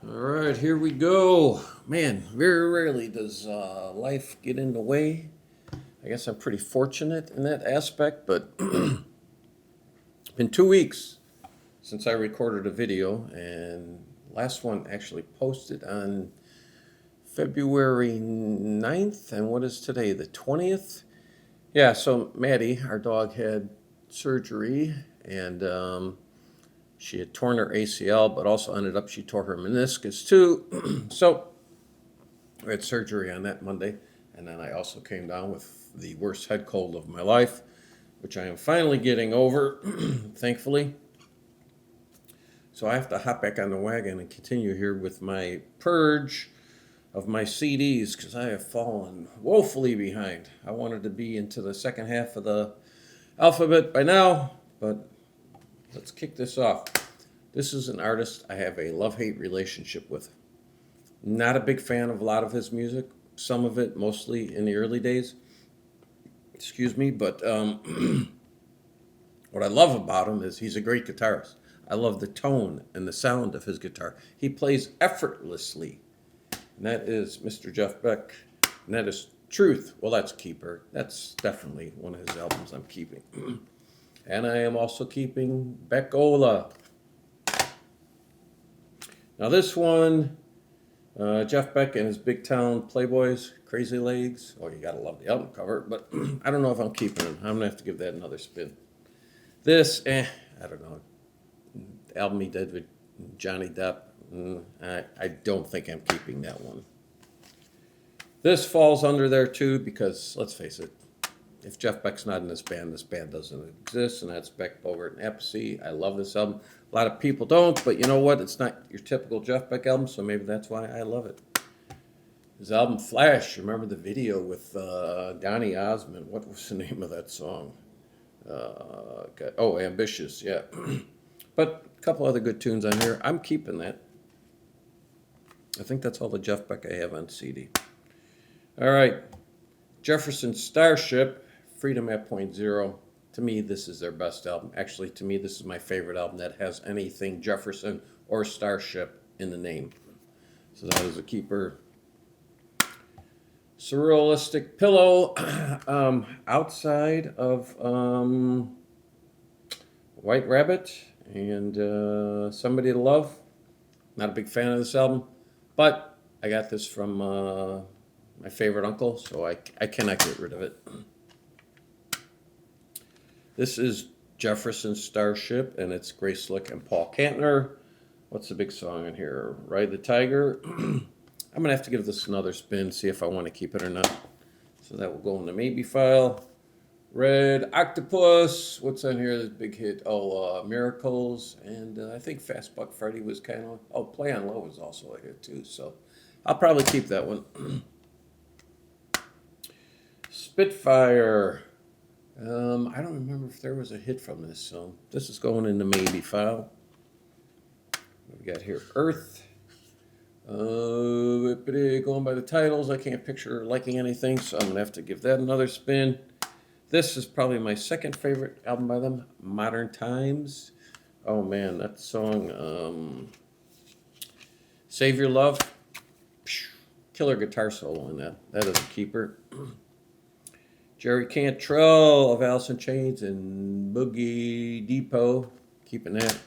All right, here we go. Man, very rarely does life get in the way. I guess I'm pretty fortunate in that aspect, but it's been 2 weeks since I recorded a video, and last one actually posted on February 9th. And what is today, the 20th? Yeah, so Maddie, our dog, had surgery, and she had torn her ACL, but also ended up she tore her meniscus too. So I had surgery on that Monday, and then I also came down with the worst head cold of my life, which I am finally getting over, thankfully. So I have to hop back on the wagon and continue here with my purge of my CDs because I have fallen woefully behind. I wanted to be into the second half of the alphabet by now, but let's kick this off. This is an artist I have a love-hate relationship with. Not a big fan of a lot of his music, some of it mostly in the early days. Excuse me, but what I love about him is he's a great guitarist. I love the tone and the sound of his guitar. He plays effortlessly. And that is Mr. Jeff Beck. And that is Truth. Well, that's Keeper. That's definitely one of his albums I'm keeping. And I am also keeping Beckola. Now this one, Jeff Beck and his Big Town Playboys, Crazy Legs. Oh, you gotta love the album cover, but I don't know if I'm keeping it. I'm gonna have to give that another spin. This, I don't know. The album he did with Johnny Depp, I don't think I'm keeping that one. This falls under there too because, let's face it, if Jeff Beck's not in this band doesn't exist, and that's Beck, Bogert, and Appice. I love this album. A lot of people don't, but you know what? It's not your typical Jeff Beck album, so maybe that's why I love it. His album Flash, remember the video with Donny Osmond? What was the name of that song? Ambitious, yeah. But a couple other good tunes on here. I'm keeping that. I think that's all the Jeff Beck I have on CD. All right. Jefferson Starship, Freedom at Point Zero. To me, this is their best album. Actually, to me, this is my favorite album that has anything Jefferson or Starship in the name. So that is a keeper. Surrealistic Pillow, outside of White Rabbit and Somebody to Love. Not a big fan of this album, but I got this from my favorite uncle, so I cannot get rid of it. This is Jefferson Starship, and it's Grace Slick and Paul Kantner. What's the big song in here? Ride the Tiger. I'm going to have to give this another spin, see if I want to keep it or not. So that will go in the maybe file. Red Octopus. What's on here? This big hit. Miracles. And I think Fast Buck Freddy was kind of... Oh, Play on Low was also a hit too. So I'll probably keep that one. Spitfire. I don't remember if there was a hit from this, so this is going in the maybe file. What we got here? Earth. Going by the titles, I can't picture liking anything, so I'm going to have to give that another spin. This is probably my second favorite album by them, Modern Times. Oh man, that song, Save Your Love. Killer guitar solo in that. That is a keeper. Jerry Cantrell of Alice in Chains and Boogie Depot. Keeping that.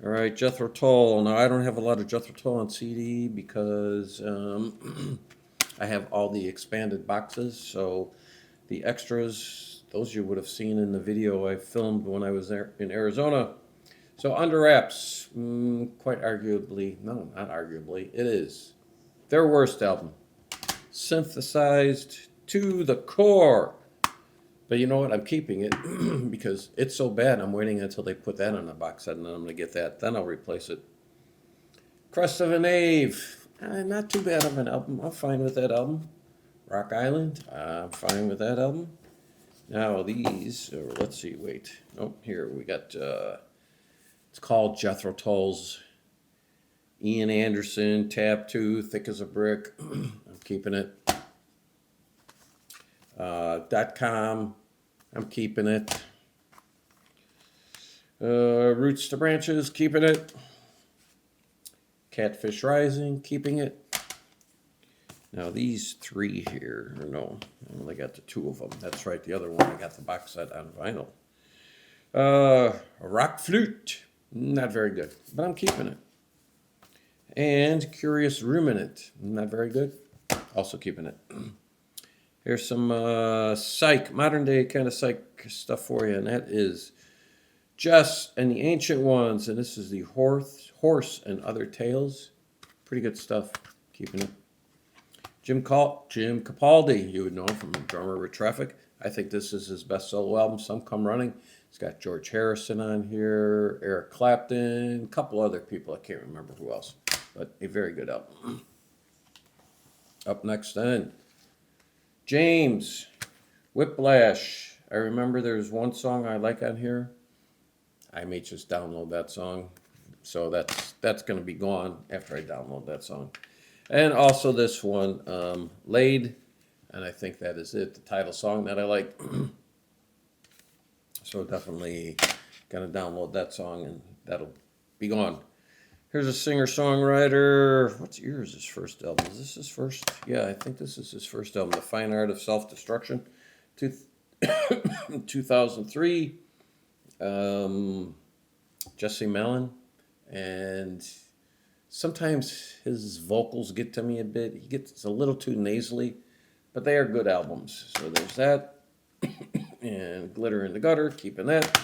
All right, Jethro Tull. Now, I don't have a lot of Jethro Tull on CD because I have all the expanded boxes. So the extras, those you would have seen in the video I filmed when I was there in Arizona. So Under Wraps, quite arguably, no, not arguably, it is their worst album. Synthesized to the core. But you know what? I'm keeping it because it's so bad. I'm waiting until they put that on the box set, and then I'm going to get that. Then I'll replace it. Crest of a Knave. Not too bad of an album. I'm fine with that album. Rock Island. I'm fine with that album. Now these, let's see, wait. Oh, here we got, it's called Jethro Tull's Ian Anderson, Tab 2, Thick as a Brick. I'm keeping it. .com, I'm keeping it. Roots to Branches, keeping it. Catfish Rising, keeping it. Now these three here, or no, I only got the two of them. That's right, the other one I got the box set on vinyl. Rock Flute, not very good, but I'm keeping it. And Curious Ruminant, not very good, also keeping it. Here's some psych, modern day kind of psych stuff for you, and that is Jess and the Ancient Ones, and this is the Horse and Other Tales. Pretty good stuff, keeping it. Jim Capaldi, you would know him from Drummer with Traffic. I think this is his best solo album, Some Come Running. It's got George Harrison on here, Eric Clapton, a couple other people, I can't remember who else, but a very good album. Up next then, James, Whiplash. I remember there's one song I like on here. I may just download that song, so that's going to be gone after I download that song. And also this one, Laid, and I think that is it, the title song that I like. So definitely gonna download that song and that'll be gone. Here's a singer-songwriter. What year is his first album? Is this his first? Yeah, I think this is his first album, The Fine Art of Self-Destruction, 2003. Jesse Mellon, and sometimes his vocals get to me a bit. He gets a little too nasally, but they are good albums. So there's that. And Glitter in the Gutter, keeping that.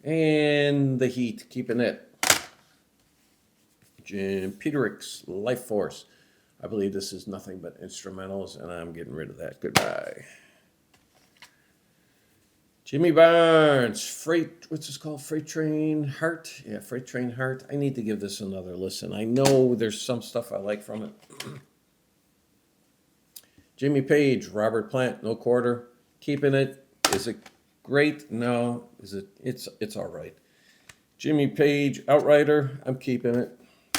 And The Heat, keeping it. Jim Peterick's Life Force. I believe this is nothing but instrumentals, and I'm getting rid of that. Goodbye. Jimmy Barnes, what's this called? Freight Train Heart? Yeah, Freight Train Heart. I need to give this another listen. I know there's some stuff I like from it. Jimmy Page, Robert Plant, No Quarter, keeping it. Is it great? No. Is it? It's all right. Jimmy Page, Outrider, I'm keeping it.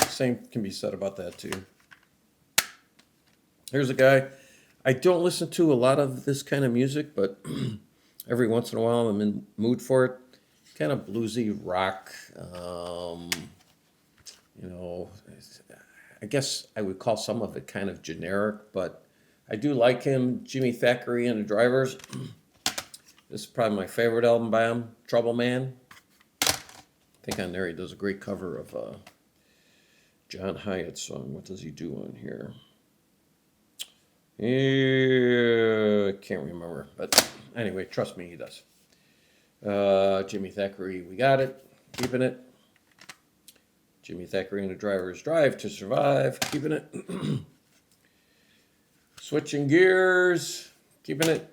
Same can be said about that too. Here's a guy. I don't listen to a lot of this kind of music, but every once in a while I'm in mood for it. Kind of bluesy rock. I guess I would call some of it kind of generic, but I do like him. Jimmy Thackeray and the Drivers. This is probably my favorite album by him, Trouble Man. I think on there he does a great cover of John Hyatt's song. What does he do on here? I can't remember, but anyway, trust me, he does. Jimmy Thackeray, We Got It, keeping it. Jimmy Thackeray and the Drivers, Drive to Survive, keeping it. Switching Gears, keeping it.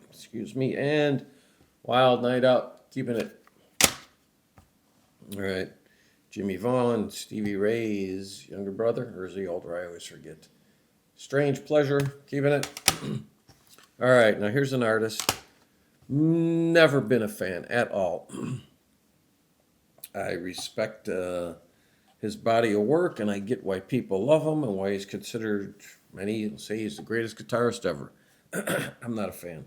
Excuse me, and Wild Night Out, keeping it. All right, Jimmy Vaughn, Stevie Ray's younger brother, or is he older? I always forget. Strange Pleasure, keeping it. All right, now here's an artist. Never been a fan at all. I respect his body of work, and I get why people love him and why he's considered, many say he's the greatest guitarist ever. I'm not a fan.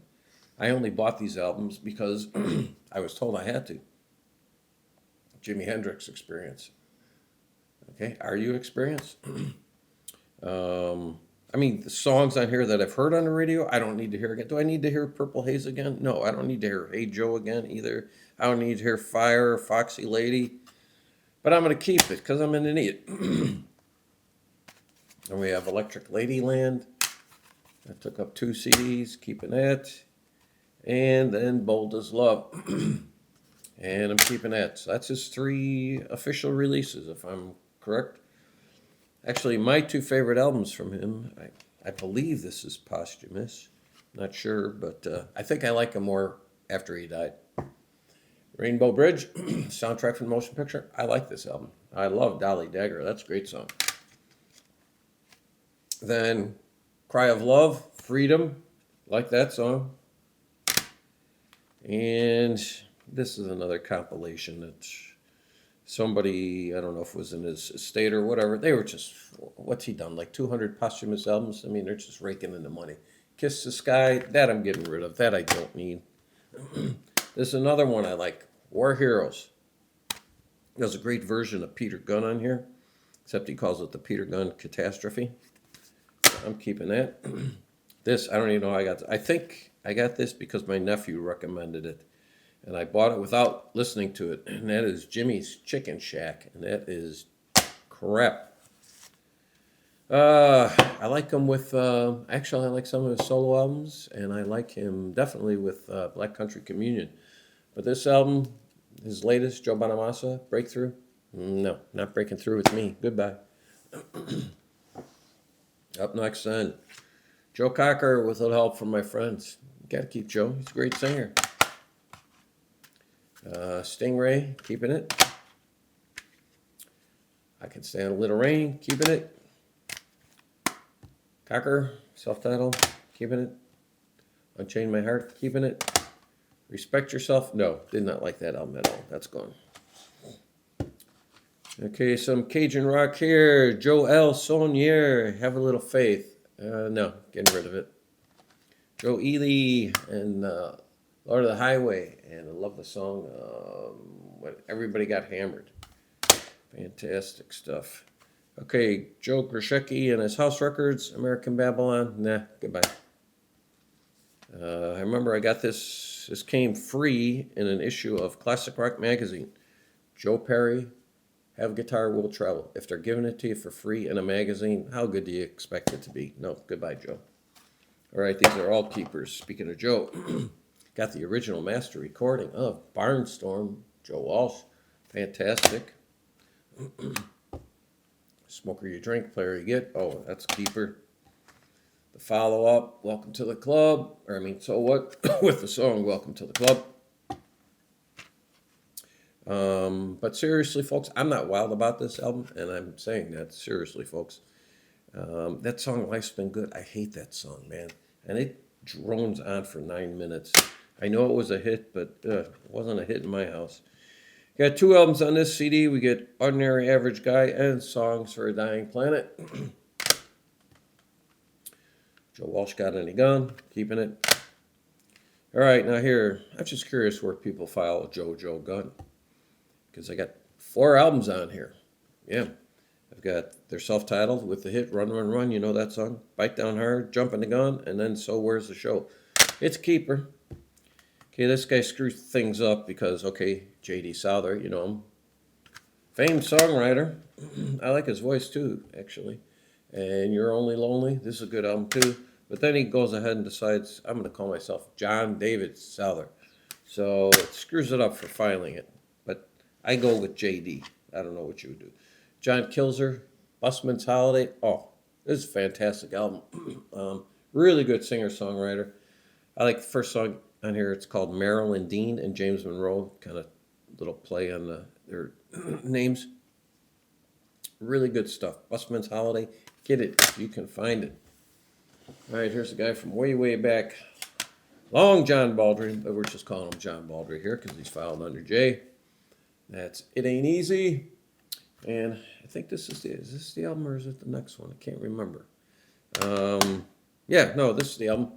I only bought these albums because I was told I had to. Jimi Hendrix Experience. Okay, are you experienced? I mean, the songs on here that I've heard on the radio, I don't need to hear again. Do I need to hear Purple Haze again? No, I don't need to hear Hey Joe again either. I don't need to hear Fire, Foxy Lady. But I'm going to keep it because I'm an idiot. And we have Electric Ladyland. I took up 2 CDs, keeping that. And then Bold as Love. And I'm keeping that. So that's his 3 official releases, if I'm correct. Actually, my 2 favorite albums from him, I believe this is posthumous. Not sure, but I think I like him more after he died. Rainbow Bridge, soundtrack from the motion picture. I like this album. I love Dolly Dagger. That's a great song. Then Cry of Love, Freedom. Like that song. And this is another compilation that somebody, I don't know if it was in his estate or whatever, they were just, what's he done, like 200 posthumous albums? I mean, they're just raking in the money. Kiss the Sky, that I'm getting rid of. That I don't need. This is another one I like, War Heroes. There's a great version of Peter Gunn on here, except he calls it the Peter Gunn Catastrophe. So I'm keeping that. This, I don't even know how I got. I think I got this because my nephew recommended it. And I bought it without listening to it. And that is Jimmy's Chicken Shack. And that is crap. I like him with, actually I like some of his solo albums. And I like him definitely with Black Country Communion. But this album, his latest, Joe Bonamassa, Breakthrough? No, not breaking through with me. Goodbye. Up next then, Joe Cocker with a little help from my friends. Got to keep Joe. He's a great singer. Stingray, keeping it. I Can Stand a Little Rain, keeping it. Cocker, self-titled, keeping it. Unchain My Heart, keeping it. Respect Yourself, no, did not like that album at all. That's gone. Okay, some Cajun rock here. Joel Saunier, Have a Little Faith. No, getting rid of it. Joe Ely and Lord of the Highway, and I love the song when Everybody Got Hammered. Fantastic stuff. Okay, Joe Grishecki and his House Records, American Babylon. Nah, goodbye. I remember I got this. This came free in an issue of Classic Rock magazine. Joe Perry, Have Guitar Will Travel. If they're giving it to you for free in a magazine, how good do you expect it to be? No, goodbye, Joe. All right, these are all keepers. Speaking of Joe, got the original master recording of Barnstorm, Joe Walsh. Fantastic. Smoker You Drink, Player You Get. Oh, that's a keeper. The follow-up, Welcome to the Club. Or, I mean, So What? With the song, Welcome to the Club. But seriously, folks, I'm not wild about this album, and I'm saying that seriously, folks. That song, Life's Been Good, I hate that song, man. And it drones on for 9 minutes. I know it was a hit, but it wasn't a hit in my house. Got 2 albums on this CD. We get Ordinary Average Guy and Songs for a Dying Planet. Joe Walsh, Got Any Gun, keeping it. All right, now here, I'm just curious where people file Joe Gun. Because I got 4 albums on here. Yeah. I've got their self-titled with the hit Run, Run, Run. You know that song? Bite Down Hard, Jumping the Gun, and then So Where's the Show? It's a keeper. Okay, this guy screws things up because, okay, J.D. Souther, you know him. Famed songwriter. I like his voice too, actually. And You're Only Lonely. This is a good album too. But then he goes ahead and decides, I'm going to call myself John David Souther. So it screws it up for filing it. But I go with J.D. I don't know what you would do. John Kilzer, Busman's Holiday. Oh, this is a fantastic album. Really good singer-songwriter. I like the first song on here. It's called Marilyn Dean and James Monroe. Kind of little play on their names. Really good stuff. Busman's Holiday. Get it if you can find it. All right, here's a guy from way, way back. Long John Baldry, but we're just calling him John Baldry here because he's filed under J. That's It Ain't Easy. And I think is this the album or is it the next one? I can't remember. Yeah, no, this is the album.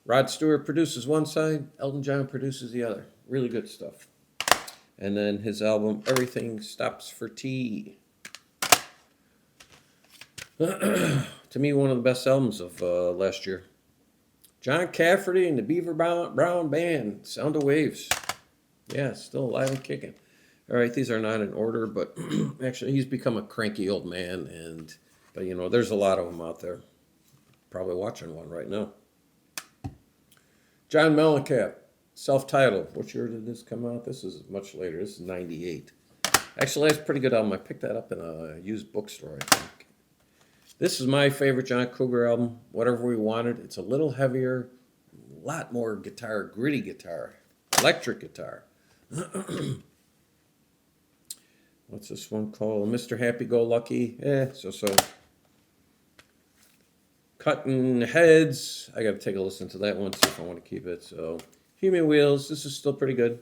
Rod Stewart produces one side, Elton John produces the other. Really good stuff. And then his album, Everything Stops for Tea. To me, one of the best albums of last year. John Cafferty and the Beaver Brown Band, Sound of Waves. Yeah, still alive and kicking. All right, these are not in order, but actually he's become a cranky old man, but you know, there's a lot of them out there. Probably watching one right now. John Mellencamp, self-titled. What year did this come out? This is much later. This is 98. Actually, that's a pretty good album. I picked that up in a used bookstore, I think. This is my favorite John Cougar album, Whatever We Wanted. It's a little heavier, a lot more guitar, gritty guitar, electric guitar. What's this one called? Mr. Happy-Go-Lucky. So. Cutting Heads. I got to take a listen to that one, see if I want to keep it. So, Human Wheels. This is still pretty good.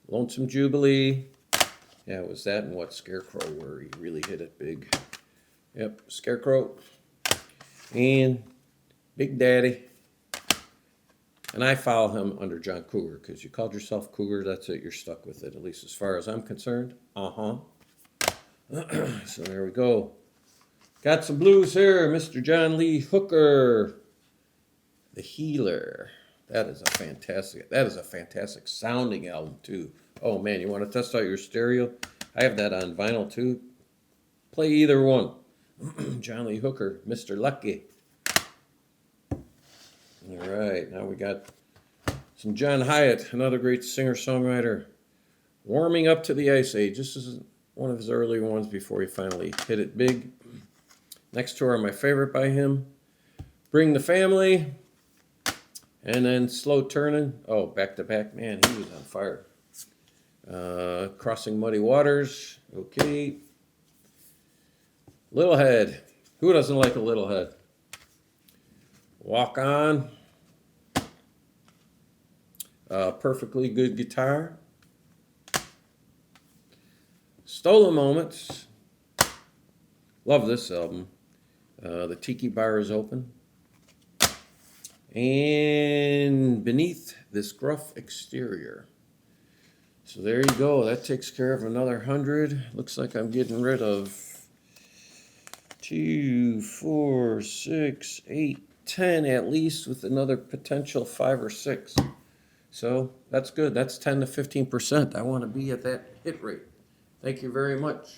Lonesome Jubilee. Yeah, it was that and what? Scarecrow, where he really hit it big. Yep, Scarecrow. And Big Daddy. And I follow him under John Cougar, because you called yourself Cougar, that's it, you're stuck with it, at least as far as I'm concerned. So there we go. Got some blues here, Mr. John Lee Hooker, The Healer. That is a fantastic sounding album too. Oh man, you want to test out your stereo? I have that on vinyl too. Play either one. John Lee Hooker, Mr. Lucky. All right, now we got some John Hyatt, another great singer-songwriter. Warming Up to the Ice Age. This is one of his earlier ones before he finally hit it big. Next two are my favorite by him. Bring the Family. And then Slow Turning. Oh, Back to Back. Man, he was on fire. Crossing Muddy Waters. Okay. Little Head. Who doesn't like a little head? Walk On. Perfectly Good Guitar. Stolen Moments. Love this album. The Tiki Bar is Open. And Beneath This Gruff Exterior. So there you go. That takes care of another 100. Looks like I'm getting rid of 2, 4, 6, 8, 10 at least, with another potential 5 or 6. So that's good. That's 10 to 15%. I want to be at that hit rate. Thank you very much.